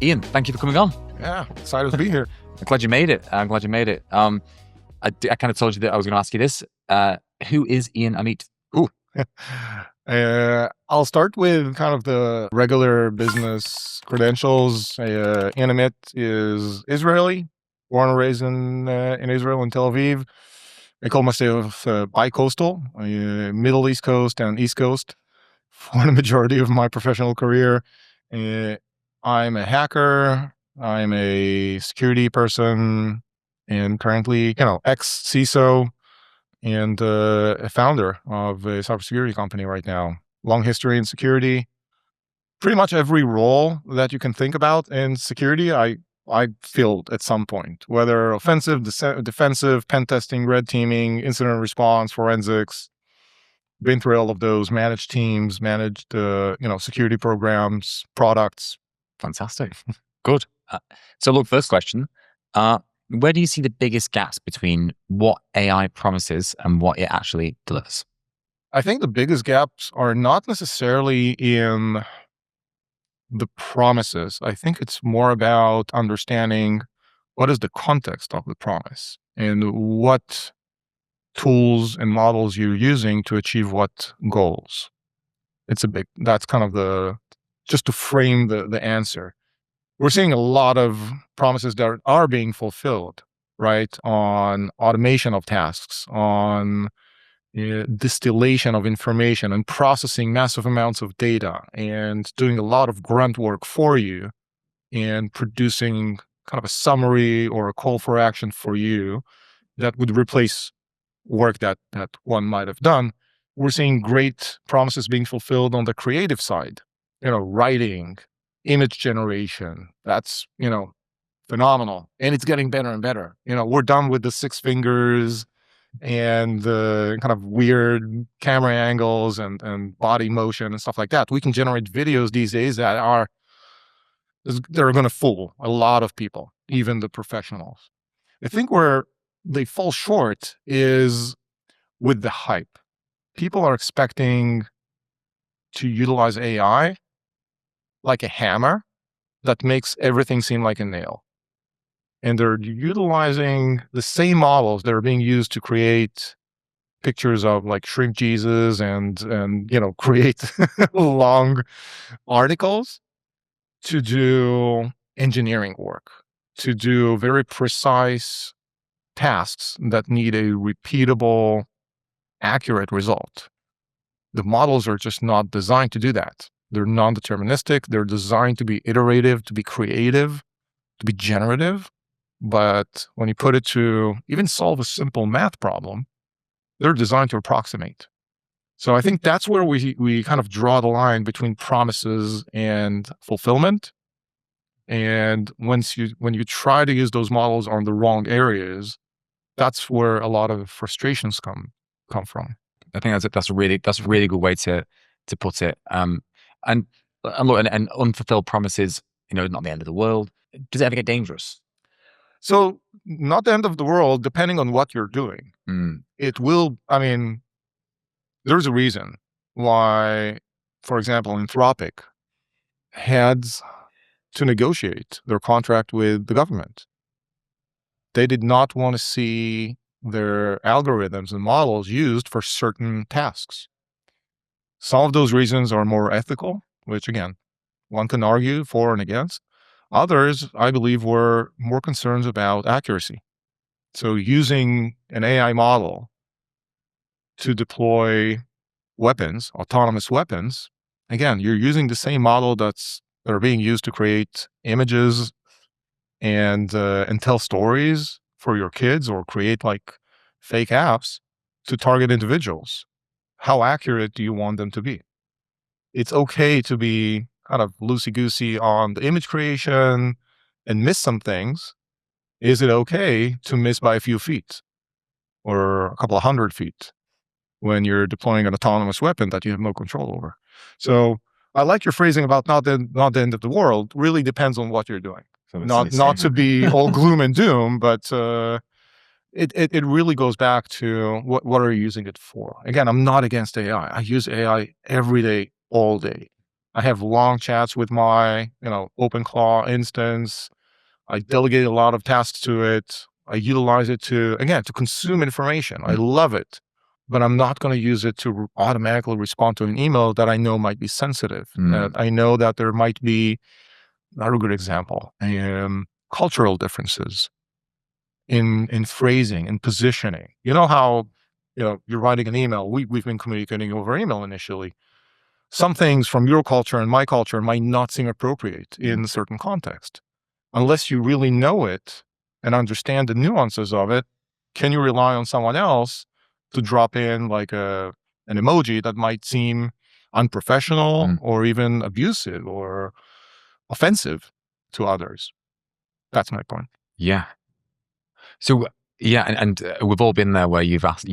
Ian, thank you for coming on. Yeah, excited to be here. I'm glad you made it. I kind of told you that I was going to ask you this. Who is Ian Amit? Ooh. I'll start with kind of the regular business credentials. Ian Amit is Israeli, born and raised in Israel, in Tel Aviv. I call myself bi-coastal, Middle East Coast and East Coast for the majority of my professional career. I'm a hacker. I'm a security person, and currently, ex-CISO and a founder of a cybersecurity company right now. Long history in security. Pretty much every role that you can think about in security, I filled at some point, whether offensive, defensive, pen testing, red teaming, incident response, forensics. Been through all of those, managed teams, managed security programs, products. Fantastic. Good. So look, first question, where do you see the biggest gaps between what AI promises and what it actually delivers? I think the biggest gaps are not necessarily in the promises. I think it's more about understanding what is the context of the promise and what tools and models you're using to achieve what goals. That's kind of just to frame the answer. We're seeing a lot of promises that are being fulfilled, right? On automation of tasks, on distillation of information and processing massive amounts of data and doing a lot of grunt work for you and producing kind of a summary or a call for action for you that would replace work that one might have done. We're seeing great promises being fulfilled on the creative side, writing, image generation. That's, phenomenal. And it's getting better and better. We're done with the 6 fingers and the kind of weird camera angles and body motion and stuff like that. We can generate videos these days that are going to fool a lot of people, even the professionals. I think where they fall short is with the hype. People are expecting to utilize AI like a hammer that makes everything seem like a nail. And they're utilizing the same models that are being used to create pictures of like shrimp Jesus and create long articles to do engineering work, to do very precise tasks that need a repeatable, accurate result. The models are just not designed to do that. They're non-deterministic. They're designed to be iterative, to be creative, to be generative. But when you put it to even solve a simple math problem, they're designed to approximate. So I think that's where we kind of draw the line between promises and fulfillment. And when you try to use those models on the wrong areas, that's where a lot of frustrations come from. I think that's a really good way to put it. And look, and unfulfilled promises, not the end of the world. Does it ever get dangerous? So not the end of the world, depending on what you're doing. It will, there's a reason why, for example, Anthropic had to negotiate their contract with the government. They did not want to see their algorithms and models used for certain tasks. Some of those reasons are more ethical, which again, one can argue for and against. Others, I believe, were more concerns about accuracy. So using an AI model to deploy weapons, autonomous weapons, again, you're using the same model that are being used to create images and tell stories for your kids or create like fake apps to target individuals. How accurate do you want them to be? It's okay to be kind of loosey-goosey on the image creation and miss some things. Is it okay to miss by a few feet or a couple of 100 feet when you're deploying an autonomous weapon that you have no control over? So I like your phrasing about not the end of the world. Really depends on what you're doing. So not to be all gloom and doom, but it really goes back to what are you using it for? Again, I'm not against AI. I use AI every day, all day. I have long chats with my, OpenClaw instance. I delegate a lot of tasks to it. I utilize it to, again, to consume information. I Mm, love it, but I'm not going to use it to automatically respond to an email that I know might be sensitive, that mm, I know that there might be, not a good example, cultural differences in phrasing and positioning. You know how, you're writing an email. We've been communicating over email initially. Some things from your culture and my culture might not seem appropriate mm, in certain context. Unless you really know it and understand the nuances of it, can you rely on someone else to drop in like an emoji that might seem unprofessional mm. or even abusive or offensive to others? That's my point. Yeah. So yeah, and we've all been there where you've asked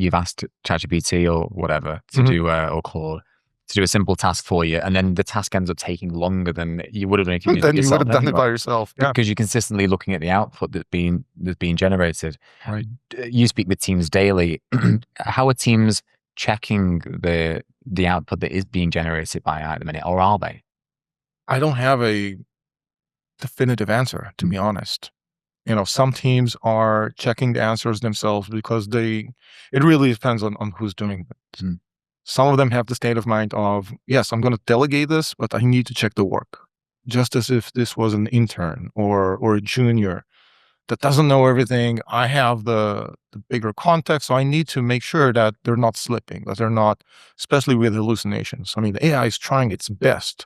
ChatGPT or whatever to Mhm. do or Claude to do a simple task for you, and then the task ends up taking longer than you would have done if you did it Then you would yourself have done it anyway, by yourself. Yeah. because you're consistently looking at the output that's being generated. Right. You speak with teams daily. How are teams checking the output that is being generated by AI at the minute, or are they? I don't have a definitive answer, to Mm, be honest. Some teams are checking the answers themselves because it really depends on who's doing it. mm, Some of them have the state of mind of, yes, I'm going to delegate this, but I need to check the work. Just as if this was an intern or a junior that doesn't know everything. I have the bigger context. So I need to make sure that they're not slipping, that they're not, especially with hallucinations. I mean, the AI is trying its best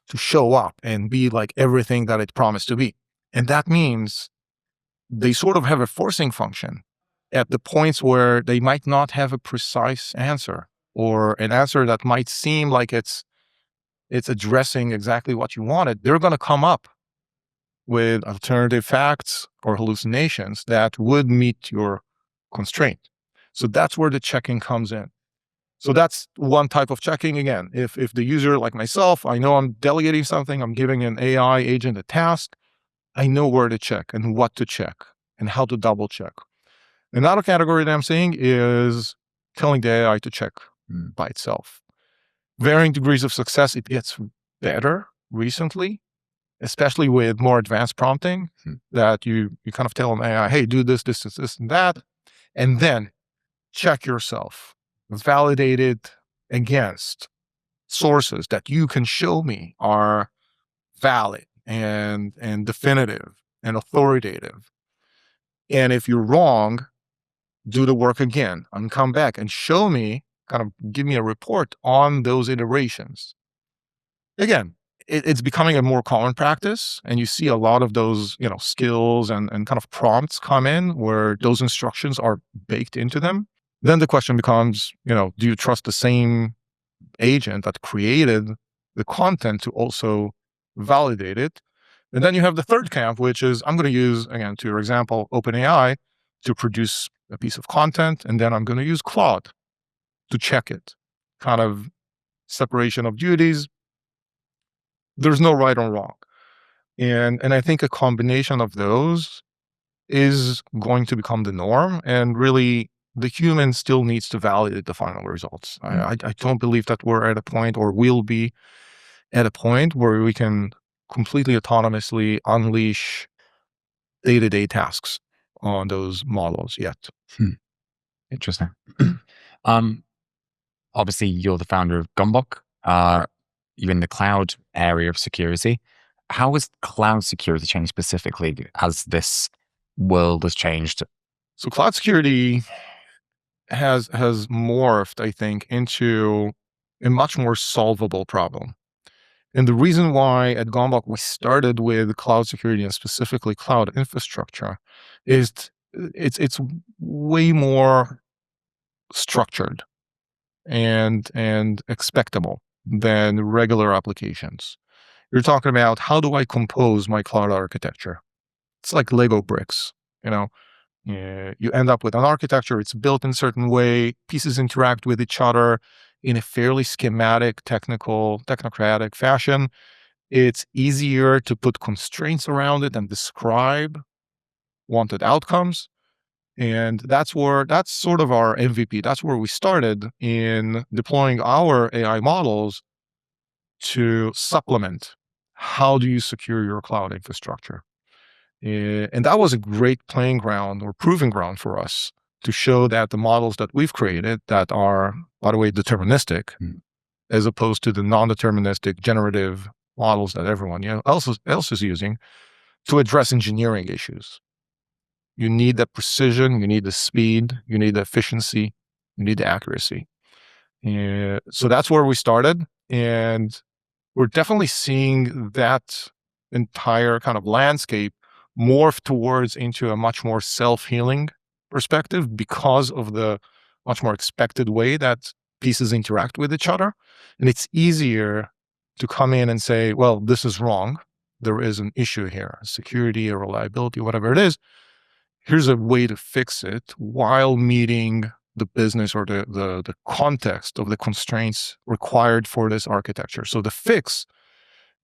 to show up and be like everything that it promised to be. And that means they sort of have a forcing function at the points where they might not have a precise answer or an answer that might seem like it's addressing exactly what you wanted. They're going to come up with alternative facts or hallucinations that would meet your constraint. So that's where the checking comes in. So that's one type of checking. Again, if the user like myself, I know I'm delegating something, I'm giving an AI agent a task, I know where to check and what to check and how to double check. Another category that I'm seeing is telling the AI to check mm, by itself. Varying degrees of success, it gets better recently, especially with more advanced prompting mm. that you kind of tell an AI, hey, do this, and that, and then check yourself. Validate it against sources that you can show me are valid and definitive and authoritative. And if you're wrong, do the work again and come back and show me, kind of give me a report on those iterations. Again, it's becoming a more common practice. And you see a lot of those, skills and kind of prompts come in where those instructions are baked into them. Then the question becomes, do you trust the same agent that created the content to also validate it? And then you have the third camp, which is I'm going to use, again, to your example, OpenAI to produce a piece of content. And then I'm going to use Claude to check it. Kind of separation of duties. There's no right or wrong. And I think a combination of those is going to become the norm. And really, the human still needs to validate the final results. Mm. I don't believe that we're at a point or will be at a point where we can completely autonomously unleash day-to-day tasks on those models yet. Hmm. Interesting. um, Obviously, you're the founder of Gomboc. You're in the cloud area of security. How has cloud security changed specifically as this world has changed? So cloud security has morphed, I think, into a much more solvable problem. And the reason why at Gomboc we started with cloud security and specifically cloud infrastructure is it's way more structured and expectable than regular applications. You're talking about how do I compose my cloud architecture? It's like Lego bricks, you know. You end up with an architecture, it's built in a certain way, pieces interact with each other in a fairly schematic, technocratic fashion. It's easier to put constraints around it and describe wanted outcomes. And that's sort of our MVP. That's where we started in deploying our AI models to supplement how do you secure your cloud infrastructure. And that was a great playing ground or proving ground for us to show that the models that we've created that are, by the way, deterministic, as opposed to the non-deterministic generative models that everyone else is using to address engineering issues. You need the precision, you need the speed, you need the efficiency, you need the accuracy. And so that's where we started. And we're definitely seeing that entire kind of landscape morph towards into a much more self-healing perspective because of the much more expected way that pieces interact with each other. And it's easier to come in and say, well, this is wrong. There is an issue here, security or reliability, whatever it is. Here's a way to fix it while meeting the business or the context of the constraints required for this architecture. So the fix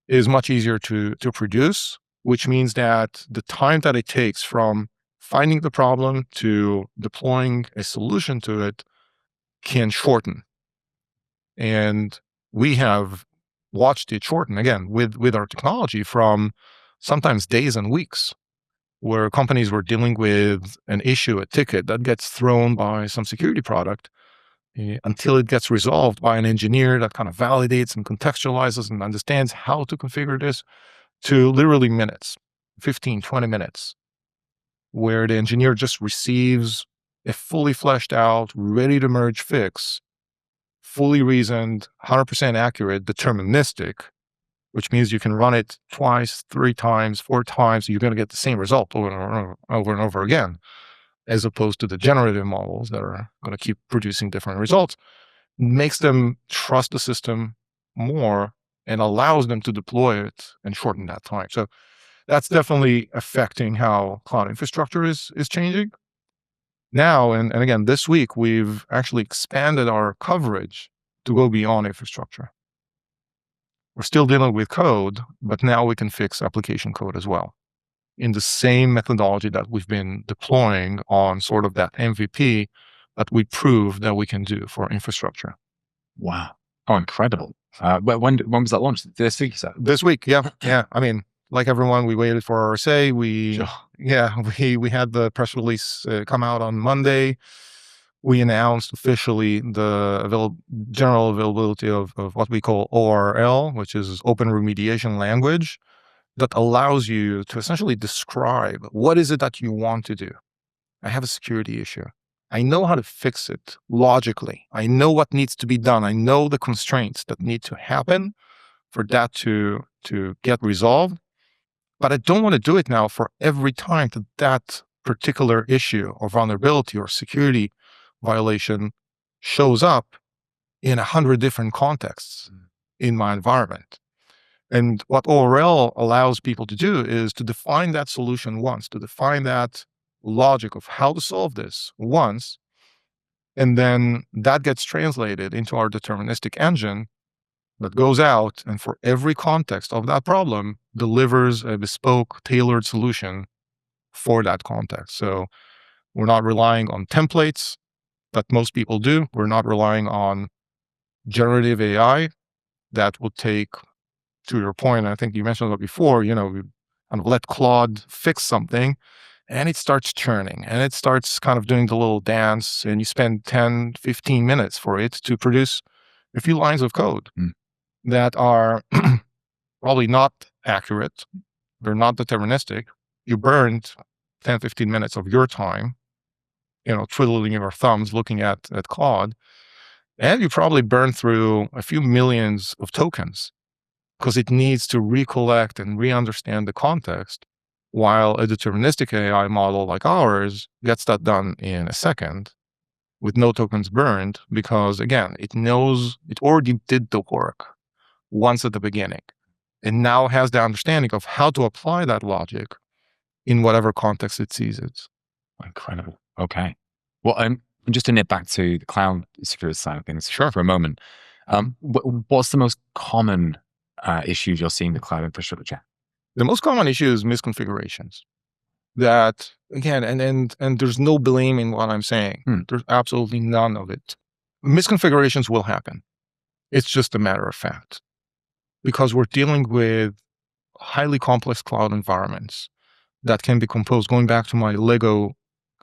is much easier to produce, which means that the time that it takes from finding the problem to deploying a solution to it can shorten. And we have watched it shorten again with our technology from sometimes days and weeks, where companies were dealing with an issue, a ticket that gets thrown by some security product until it gets resolved by an engineer that kind of validates and contextualizes and understands how to configure this, to literally minutes, 15, 20 minutes, where the engineer just receives a fully fleshed out, ready to merge fix, fully reasoned, 100% accurate, deterministic, which means you can run it twice, 3 times, 4 times, you're going to get the same result over and over again, as opposed to the generative models that are going to keep producing different results. Makes them trust the system more and allows them to deploy it and shorten that time. So that's definitely affecting how cloud infrastructure is changing now. And again, this week, we've actually expanded our coverage to go beyond infrastructure. We're still dealing with code, but now we can fix application code as well in the same methodology that we've been deploying on sort of that MVP that we proved that we can do for infrastructure. Wow. Oh, incredible. When was that launched? This week, you said? This week, yeah. Yeah. I mean, like everyone, we waited for RSA. We had the press release come out on Monday. We announced officially the general availability of what we call ORL, which is Open Remediation Language, that allows you to essentially describe what is it that you want to do. I have a security issue. I know how to fix it logically. I know what needs to be done. I know the constraints that need to happen for that to get resolved. But I don't want to do it now for every time that particular issue or vulnerability or security violation shows up in 100 different contexts in my environment. And what ORL allows people to do is to define that solution once, to define that logic of how to solve this once, and then that gets translated into our deterministic engine that goes out and for every context of that problem delivers a bespoke, tailored solution for that context. So we're not relying on templates that most people do. We're not relying on generative AI that will take, to your point, I think you mentioned that before, we kind of let Claude fix something and it starts churning and it starts kind of doing the little dance and you spend 10, 15 minutes for it to produce a few lines of code that are probably not accurate. They're not deterministic. You burned 10, 15 minutes of your time, twiddling your thumbs looking at Claude, and you probably burned through a few millions of tokens because it needs to recollect and re-understand the context, while a deterministic AI model like ours gets that done in a second with no tokens burned because, again, it knows it already did the work once at the beginning and now has the understanding of how to apply that logic in whatever context it sees it. Incredible. Okay. Well, just to nip back to the cloud security side of things Sure. for a moment, what's the most common issues you're seeing with cloud infrastructure? The most common issue is misconfigurations. That, again, and there's no blame in what I'm saying. There's absolutely none of it. Misconfigurations will happen. It's just a matter of fact. because we're dealing with highly complex cloud environments that can be composed, going back to my Lego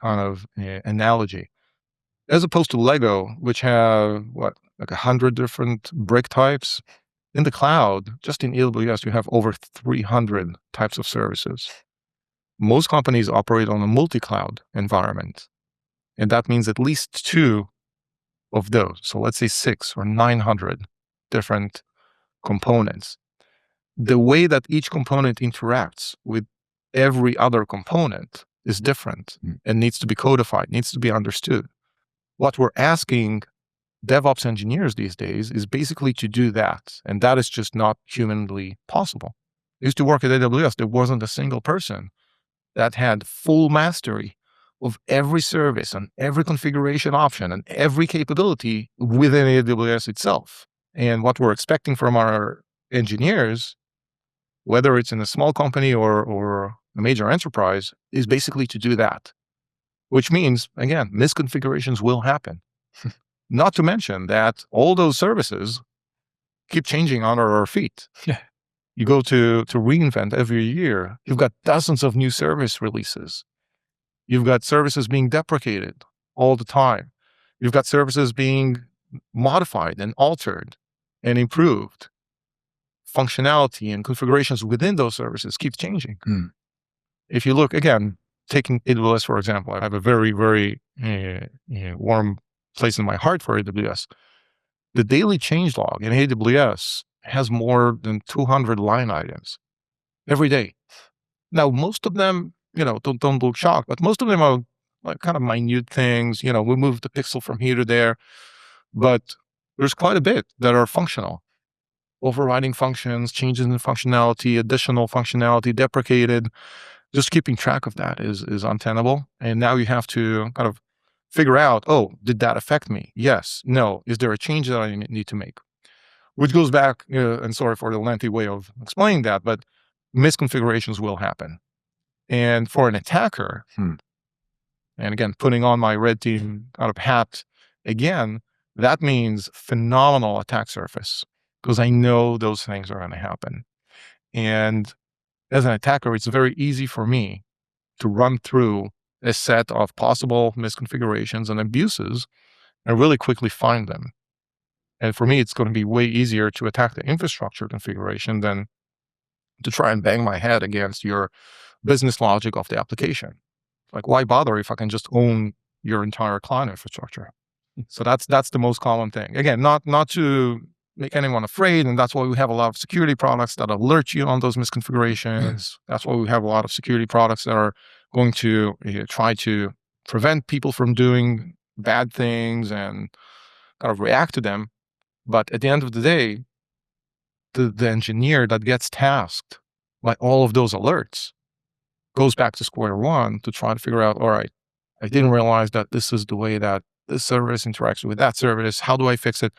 kind of analogy, as opposed to Lego, which have like 100 different brick types. In the cloud, just in AWS, you have over 300 types of services. Most companies operate on a multi-cloud environment, and that means at least two of those. So let's say 6 or 900 different components. The way that each component interacts with every other component is different and needs to be codified, needs to be understood. What we're asking DevOps engineers these days is basically to do that. And that is just not humanly possible. I used to work at AWS. There wasn't a single person that had full mastery of every service and every configuration option and every capability within AWS itself. And what we're expecting from our engineers, whether it's in a small company or a major enterprise, is basically to do that, which means, again, misconfigurations will happen. Not to mention that all those services keep changing under our feet. Yeah. You go to reInvent every year, you've got dozens of new service releases. You've got services being deprecated all the time. You've got services being modified and altered and improved. Functionality and configurations within those services keep changing. If you look, again, taking AWS, for example, I have a very, very warm place in my heart for AWS. The daily changelog in AWS has more than 200 line items every day. Now, most of them, don't look shocked, but most of them are like kind of minute things. We move the pixel from here to there, but there's quite a bit that are functional. Overriding functions, changes in functionality, additional functionality, deprecated. Just keeping track of that is untenable. And now you have to kind of figure out, oh, did that affect me? Yes, no. Is there a change that I need to make? Which goes back, and sorry for the lengthy way of explaining that, but misconfigurations will happen. And for an attacker, and again, putting on my red team kind of hat again, that means phenomenal attack surface because I know those things are going to happen. And as an attacker, it's very easy for me to run through a set of possible misconfigurations and abuses and really quickly find them. And for me, it's going to be way easier to attack the infrastructure configuration than to try and bang my head against your business logic of the application. Like, why bother if I can just own your entire cloud infrastructure? So that's the most common thing. Again, not to make anyone afraid, and that's why we have a lot of security products that alert you on those misconfigurations. That's why we have a lot of security products that are going to try to prevent people from doing bad things and kind of react to them. But at the end of the day, the engineer that gets tasked by all of those alerts goes back to square one to try to figure out, all right, I didn't realize that this is the way that this service interacts with that service. How do I fix it?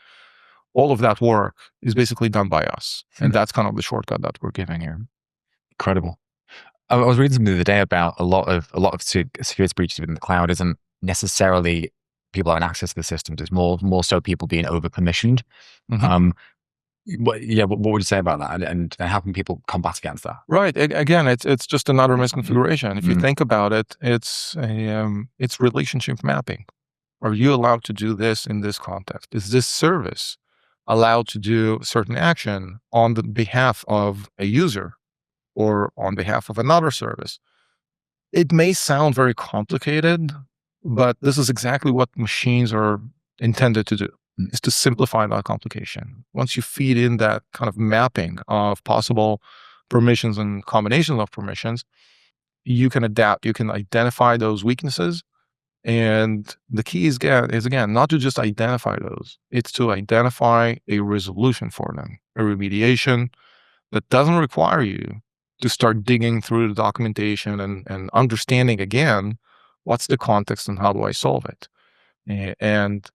All of that work is basically done by us. And that's kind of the shortcut that we're giving here. Incredible. I was reading something the other day about a lot of security breaches within the cloud isn't necessarily people having access to the systems. It's more so people being over permissioned. What would you say about that? And how can people combat against that? Right. Again, it's just another misconfiguration. If you think about it, it's relationship mapping. Are you allowed to do this in this context? Is this service allowed to do a certain action on the behalf of a user or on behalf of another service? It may sound very complicated, but this is exactly what machines are intended to do, is to simplify that complication. Once you feed in that kind of mapping of possible permissions and combinations of permissions, you can adapt, you can identify those weaknesses. And the key is again, not to just identify those, it's to identify a resolution for them, a remediation that doesn't require you to start digging through the documentation and understanding again, what's the context and how do I solve it? And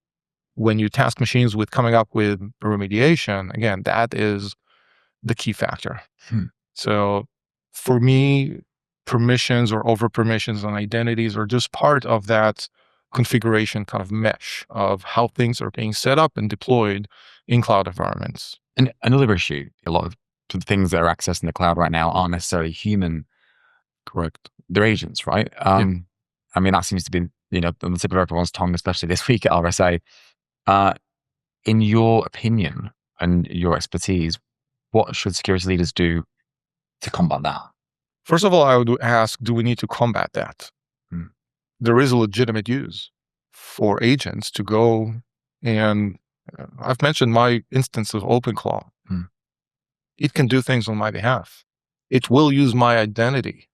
when you task machines with coming up with a remediation, again, that is the key factor. So for me, permissions or over permissions and identities are just part of that configuration kind of mesh of how things are being set up and deployed in cloud environments. And another issue a lot of the things that are accessing the cloud right now aren't necessarily human. Correct. They're agents, right? Yeah. I mean, that seems to be, on the tip of everyone's tongue, especially this week at RSA. Uh, in your opinion and your expertise, what should security leaders do to combat that? First of all, I would ask, do we need to combat that? Hmm. There is a legitimate use for agents to go and I've mentioned my instance of OpenClaw. Hmm. It can do things on my behalf. It will use my identity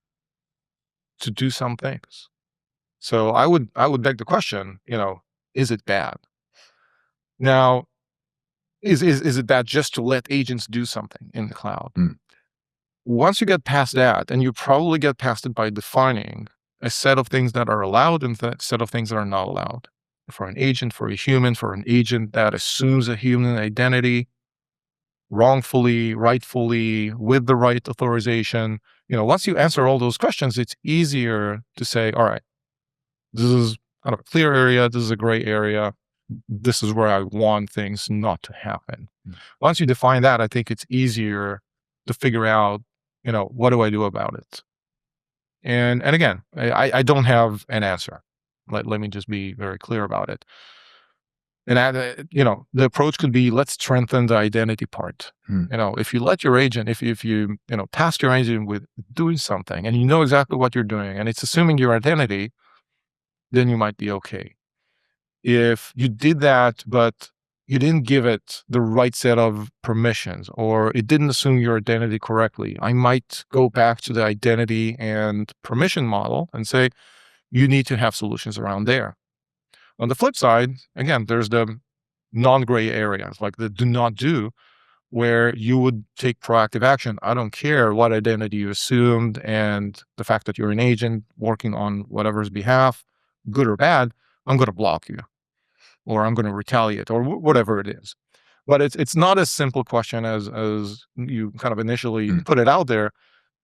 to do some things. So I would beg the question, is it bad? Now, is it bad just to let agents do something in the cloud? Hmm. Once you get past that, and you probably get past it by defining a set of things that are allowed and a set of things that are not allowed. For an agent, for a human, for an agent that assumes a human identity wrongfully, rightfully, with the right authorization. Once you answer all those questions, it's easier to say, all right, this is kind of a clear area. This is a gray area. This is where I want things not to happen. Once you define that, I think it's easier to figure out, what do I do about it? And again, I don't have an answer. Let me just be very clear about it. And the approach could be, let's strengthen the identity part. If you let your agent, if you task your agent with doing something and you know exactly what you're doing and it's assuming your identity, then you might be okay. If you did that, but you didn't give it the right set of permissions or it didn't assume your identity correctly, I might go back to the identity and permission model and say, you need to have solutions around there. On the flip side, again, there's the non-gray areas, like the do not do, where you would take proactive action. I don't care what identity you assumed and the fact that you're an agent working on whatever's behalf, good or bad, I'm going to block you or I'm going to retaliate or whatever it is. But it's not a simple question as you kind of initially put it out there.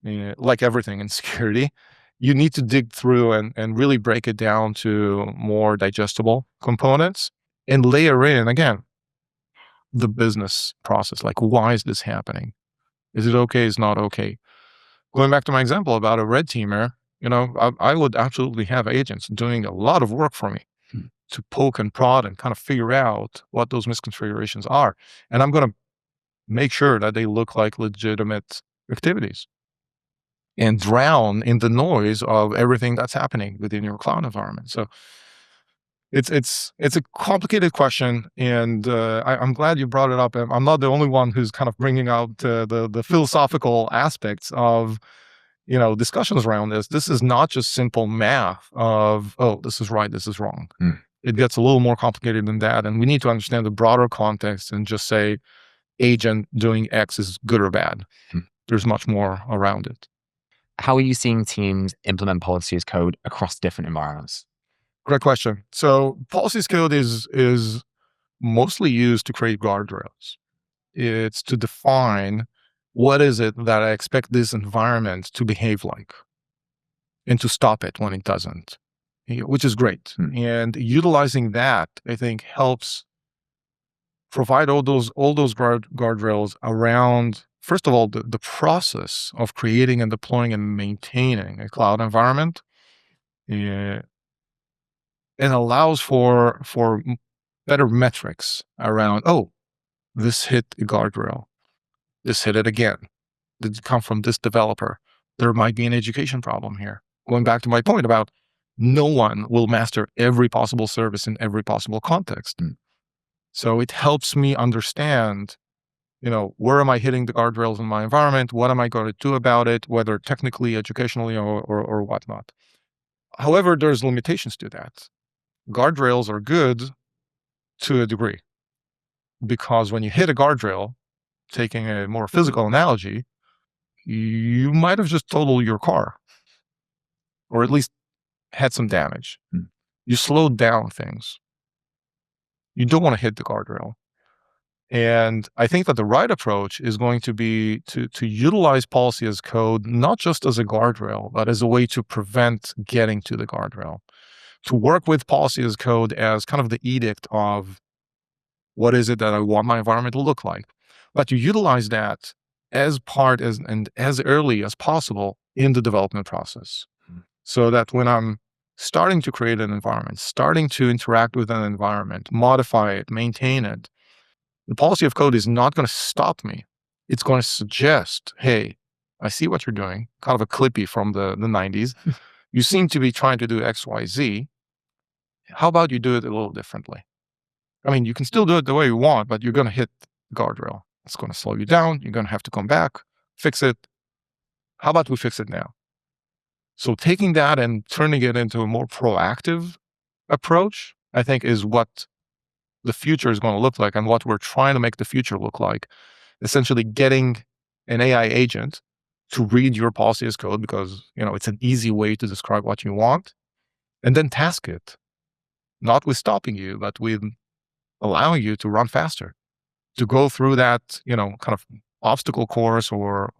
Like everything in security, you need to dig through and really break it down to more digestible components and layer in, again, the business process. Like, why is this happening? Is it okay? Is not okay? Going back to my example about a red teamer, I would absolutely have agents doing a lot of work for me to poke and prod and kind of figure out what those misconfigurations are. And I'm going to make sure that they look like legitimate activities and drown in the noise of everything that's happening within your cloud environment. So it's a complicated question, and I'm glad you brought it up. I'm not the only one who's kind of bringing out the philosophical aspects of discussions around this. This is not just simple math of, oh, this is right, this is wrong. It gets a little more complicated than that, and we need to understand the broader context and just say agent doing X is good or bad. There's much more around it. How are you seeing teams implement policy as code across different environments? Great question. So policies code is mostly used to create guardrails. It's to define what is it that I expect this environment to behave like and to stop it when it doesn't, which is great. And utilizing that, I think, helps provide all those guardrails around, first of all, the process of creating and deploying and maintaining a cloud environment. And allows for better metrics around, oh, this hit a guardrail. This hit it again. Did it come from this developer? There might be an education problem here. Going back to my point about no one will master every possible service in every possible context. So it helps me understand, where am I hitting the guardrails in my environment? What am I going to do about it, whether technically, educationally, or whatnot. However, there's limitations to that. Guardrails are good to a degree, because when you hit a guardrail, taking a more physical analogy, you might have just totaled your car or at least had some damage. You slowed down things. You don't want to hit the guardrail. And I think that the right approach is going to be to utilize policy as code, not just as a guardrail, but as a way to prevent getting to the guardrail. To work with policy as code as kind of the edict of what is it that I want my environment to look like. But to utilize that as part as and as early as possible in the development process. So that when I'm starting to create an environment, starting to interact with an environment, modify it, maintain it, the policy of code is not going to stop me. It's going to suggest, hey, I see what you're doing, kind of a clippy from the 90s. You seem to be trying to do X, Y, Z. How about you do it a little differently? I mean, you can still do it the way you want, but you're going to hit the guardrail. It's going to slow you down. You're going to have to come back, fix it. How about we fix it now? So taking that and turning it into a more proactive approach, I think is what the future is going to look like and what we're trying to make the future look like. Essentially getting an AI agent to read your policy as code because, it's an easy way to describe what you want and then task it, not with stopping you, but with allowing you to run faster, to go through that, kind of obstacle course or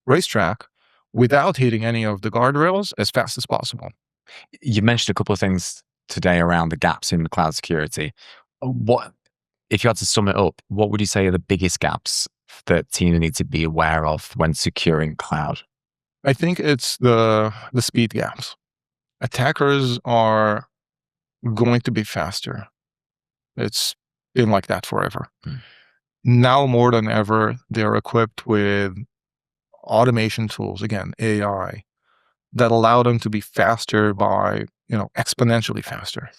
racetrack without hitting any of the guardrails as fast as possible. You mentioned a couple of things today around the gaps in the cloud security. What, if you had to sum it up, what would you say are the biggest gaps that Tina needs to be aware of when securing cloud? I think it's the speed gaps. Attackers are going to be faster. It's been like that forever. Now more than ever, they're equipped with automation tools, again, AI, that allow them to be faster by, exponentially faster.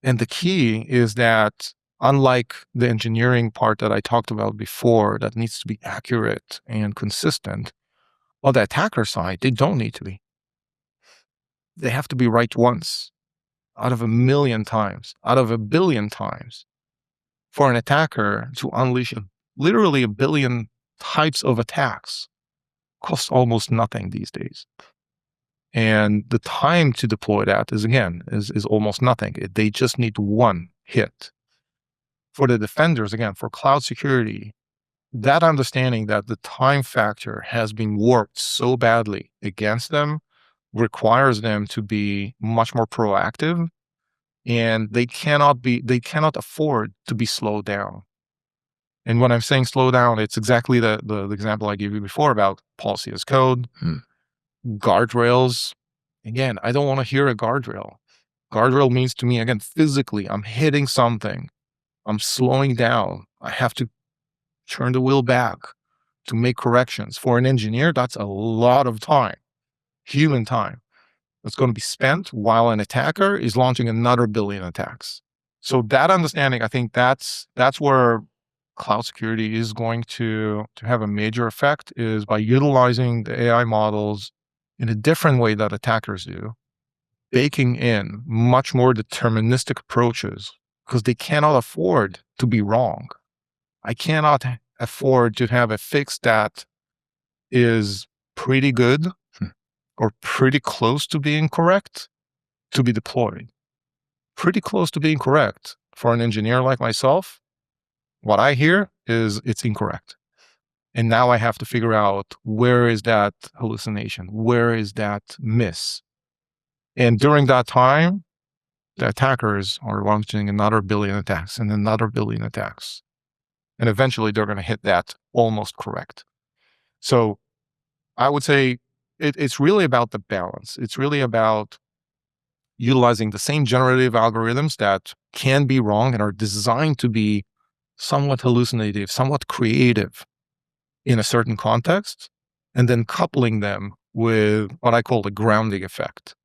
And the key is that unlike the engineering part that I talked about before, that needs to be accurate and consistent, on the attacker side, they don't need to be. They have to be right once out of a million times, out of a billion times. For an attacker to unleash literally a billion types of attacks costs almost nothing these days. And the time to deploy that is almost nothing. They just need one hit. For the defenders, again, for cloud security, that understanding that the time factor has been warped so badly against them requires them to be much more proactive, and they cannot afford to be slowed down. And when I'm saying slow down, it's exactly the example I gave you before about policy as code, guardrails. Again, I don't want to hear a guardrail. Guardrail means to me, again, physically, I'm hitting something. I'm slowing down. I have to turn the wheel back to make corrections. For an engineer, that's a lot of time, human time, that's going to be spent while an attacker is launching another billion attacks. So that understanding, I think that's where cloud security is going to have a major effect, is by utilizing the AI models in a different way that attackers do, baking in much more deterministic approaches because they cannot afford to be wrong. I cannot afford to have a fix that is pretty good or pretty close to being correct to be deployed. Pretty close to being correct for an engineer like myself, what I hear is it's incorrect. And now I have to figure out, where is that hallucination? Where is that miss? And during that time, the attackers are launching another billion attacks and another billion attacks. And eventually they're going to hit that almost correct. So I would say it's really about the balance. It's really about utilizing the same generative algorithms that can be wrong and are designed to be somewhat hallucinative, somewhat creative in a certain context, and then coupling them with what I call the grounding effect,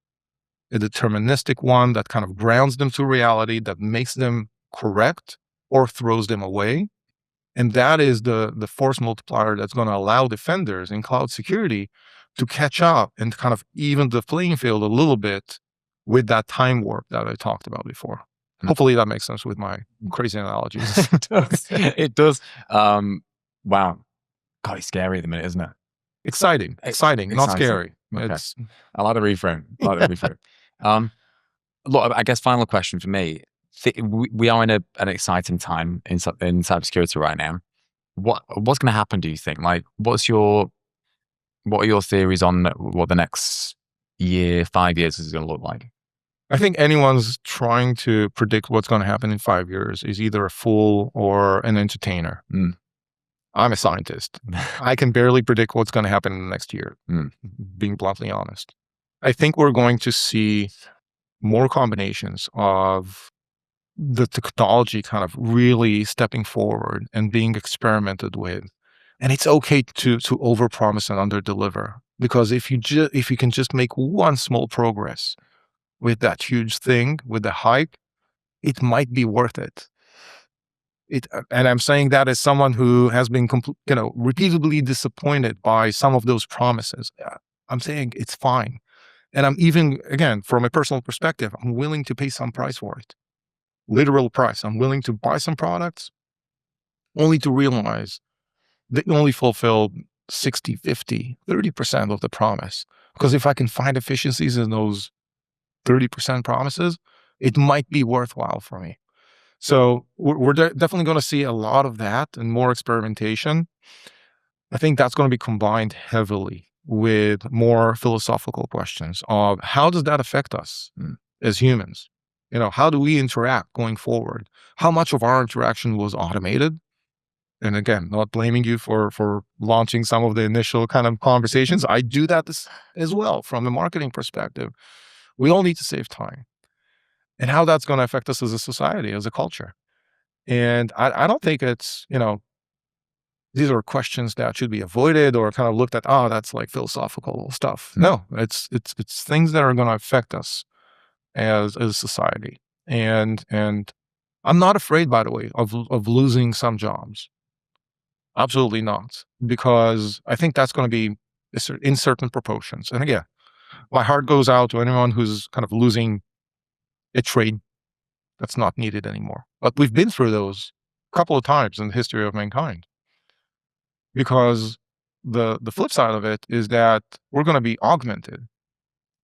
a deterministic one that kind of grounds them to reality, that makes them correct or throws them away. And that is the force multiplier that's going to allow defenders in cloud security to catch up and kind of even the playing field a little bit with that time warp that I talked about before. Hopefully that makes sense with my crazy analogies. It does. It does. Wow. God, it's scary at the minute, isn't it? Exciting, not scary. Okay. It's I like the reframe. Look, I guess final question for me. We are in an exciting time in cybersecurity right now. What's going to happen, do you think? Like, what are your theories on what the next year, 5 years is going to look like? I think anyone's trying to predict what's going to happen in 5 years is either a fool or an entertainer. I'm a scientist. I can barely predict what's going to happen in the next year, being bluntly honest. I think we're going to see more combinations of the technology kind of really stepping forward and being experimented with. And it's okay to overpromise and underdeliver, because if you can just make one small progress with that huge thing, with the hype, it might be worth it. And I'm saying that as someone who has been repeatedly disappointed by some of those promises. I'm saying it's fine. And I'm even, again, from a personal perspective, I'm willing to pay some price for it. Literal price. I'm willing to buy some products only to realize they only fulfill 60, 50, 30% of the promise. Because if I can find efficiencies in those 30% promises, it might be worthwhile for me. So we're definitely going to see a lot of that and more experimentation. I think that's going to be combined heavily with more philosophical questions of how does that affect us as humans? How do we interact going forward? How much of our interaction was automated? And again, not blaming you for launching some of the initial kind of conversations. I do that as well from the marketing perspective. We all need to save time. And how that's going to affect us as a society, as a culture. And I don't think it's, these are questions that should be avoided or kind of looked at, oh, that's like philosophical stuff. No, it's things that are going to affect us as a society. And I'm not afraid, by the way, of losing some jobs. Absolutely not. Because I think that's going to be in certain proportions. And again, my heart goes out to anyone who's kind of losing a trade that's not needed anymore. But we've been through those a couple of times in the history of mankind. Because the flip side of it is that we're going to be augmented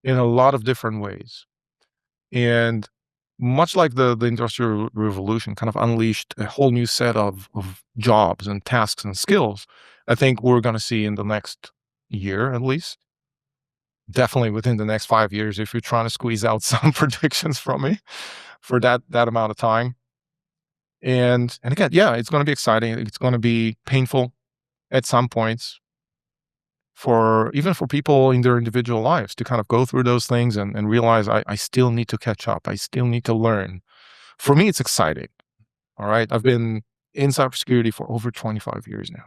in a lot of different ways. And much like the Industrial Revolution kind of unleashed a whole new set of jobs and tasks and skills, I think we're going to see in the next year at least. Definitely within the next 5 years, if you're trying to squeeze out some predictions from me for that amount of time. And again, yeah, it's going to be exciting. It's going to be painful at some points even for people in their individual lives to kind of go through those things and realize I still need to catch up. I still need to learn. For me, it's exciting. All right. I've been in cybersecurity for over 25 years now.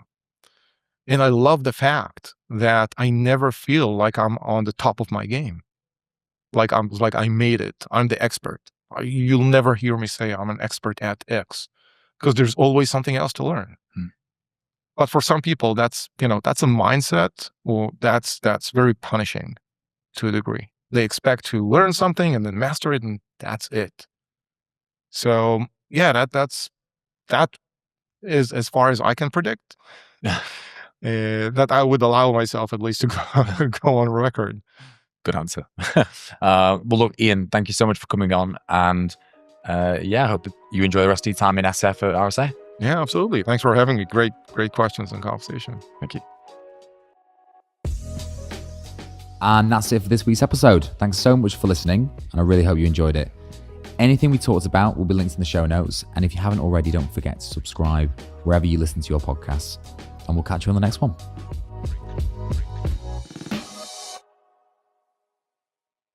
And I love the fact that I never feel like I'm on the top of my game. Like I made it. I'm the expert. You'll never hear me say I'm an expert at X, because there's always something else to learn. But for some people, that's a mindset, or that's very punishing to a degree. They expect to learn something and then master it, and that's it. So yeah, that is as far as I can predict. That I would allow myself at least to go on record. Good answer. Well, look, Ian, thank you so much for coming on, and I hope you enjoy the rest of your time in SF at RSA. Yeah, absolutely. Thanks for having me. Great questions and conversation. Thank you. And that's it for this week's episode. Thanks so much for listening, and I really hope you enjoyed it. Anything we talked about will be linked in the show notes, and if you haven't already, don't forget to subscribe wherever you listen to your podcasts, and we'll catch you on the next one.